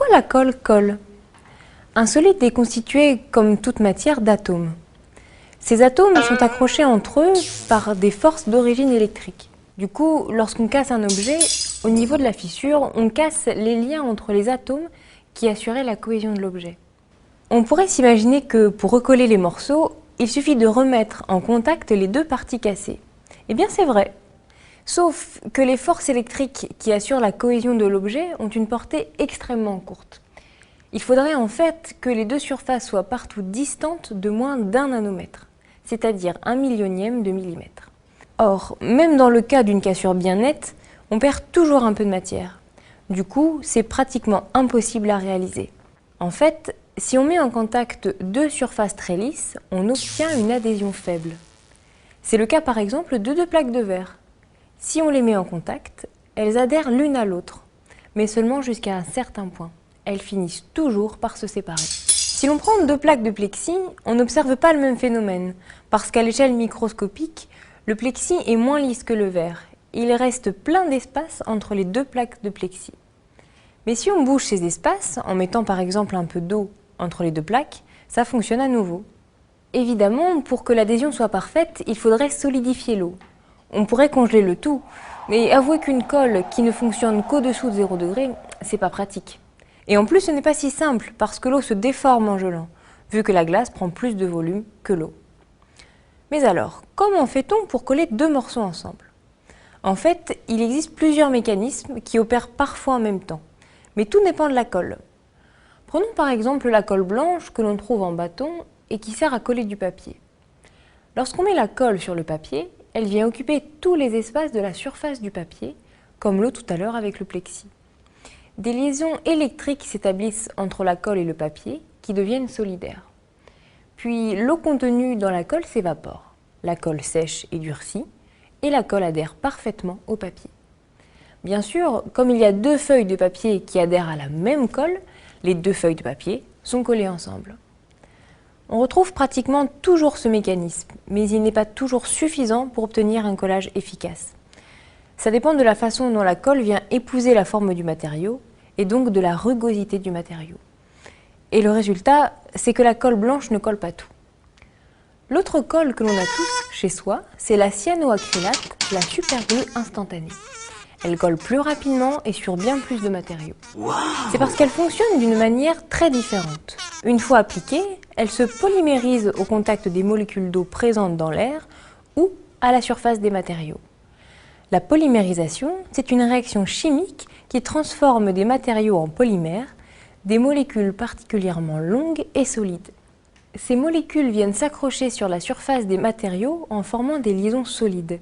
Pourquoi la colle colle? Un solide est constitué, comme toute matière, d'atomes. Ces atomes sont accrochés entre eux par des forces d'origine électrique. Du coup, lorsqu'on casse un objet, au niveau de la fissure, on casse les liens entre les atomes qui assuraient la cohésion de l'objet. On pourrait s'imaginer que pour recoller les morceaux, il suffit de remettre en contact les deux parties cassées. Eh bien c'est vrai, sauf que les forces électriques qui assurent la cohésion de l'objet ont une portée extrêmement courte. Il faudrait en fait que les deux surfaces soient partout distantes de moins d'1 nanomètre, c'est-à-dire 1/1000e de millimètre. Or, même dans le cas d'une cassure bien nette, on perd toujours un peu de matière. Du coup, c'est pratiquement impossible à réaliser. En fait, si on met en contact deux surfaces très lisses, on obtient une adhésion faible. C'est le cas par exemple de deux plaques de verre. Si on les met en contact, elles adhèrent l'une à l'autre, mais seulement jusqu'à un certain point. Elles finissent toujours par se séparer. Si l'on prend deux plaques de plexi, on n'observe pas le même phénomène, parce qu'à l'échelle microscopique, le plexi est moins lisse que le verre. Il reste plein d'espace entre les deux plaques de plexi. Mais si on bouge ces espaces, en mettant par exemple un peu d'eau entre les deux plaques, ça fonctionne à nouveau. Évidemment, pour que l'adhésion soit parfaite, il faudrait solidifier l'eau. On pourrait congeler le tout, mais avouez qu'une colle qui ne fonctionne qu'au-dessous de 0 degré, c'est pas pratique. Et en plus, ce n'est pas si simple, parce que l'eau se déforme en gelant, vu que la glace prend plus de volume que l'eau. Mais alors, comment fait-on pour coller deux morceaux ensemble? En fait, il existe plusieurs mécanismes qui opèrent parfois en même temps, mais tout dépend de la colle. Prenons par exemple la colle blanche que l'on trouve en bâton et qui sert à coller du papier. Lorsqu'on met la colle sur le papier, elle vient occuper tous les espaces de la surface du papier, comme l'eau tout à l'heure avec le plexi. Des liaisons électriques s'établissent entre la colle et le papier qui deviennent solidaires. Puis l'eau contenue dans la colle s'évapore. La colle sèche et durcit et la colle adhère parfaitement au papier. Bien sûr, comme il y a deux feuilles de papier qui adhèrent à la même colle, les deux feuilles de papier sont collées ensemble. On retrouve pratiquement toujours ce mécanisme, mais il n'est pas toujours suffisant pour obtenir un collage efficace. Ça dépend de la façon dont la colle vient épouser la forme du matériau et donc de la rugosité du matériau. Et le résultat, c'est que la colle blanche ne colle pas tout. L'autre colle que l'on a tous chez soi, c'est la cyanoacrylate, la superglue instantanée. Elle colle plus rapidement et sur bien plus de matériaux. C'est parce qu'elle fonctionne d'une manière très différente. Une fois appliquée, elle se polymérise au contact des molécules d'eau présentes dans l'air ou à la surface des matériaux. La polymérisation, c'est une réaction chimique qui transforme des matériaux en polymères, des molécules particulièrement longues et solides. Ces molécules viennent s'accrocher sur la surface des matériaux en formant des liaisons solides.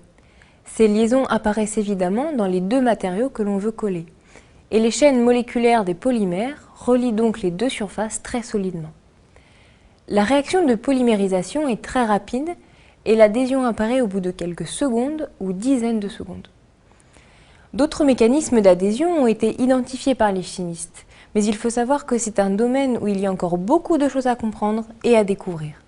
Ces liaisons apparaissent évidemment dans les deux matériaux que l'on veut coller. Et les chaînes moléculaires des polymères relient donc les deux surfaces très solidement. La réaction de polymérisation est très rapide et l'adhésion apparaît au bout de quelques secondes ou dizaines de secondes. D'autres mécanismes d'adhésion ont été identifiés par les chimistes, mais il faut savoir que c'est un domaine où il y a encore beaucoup de choses à comprendre et à découvrir.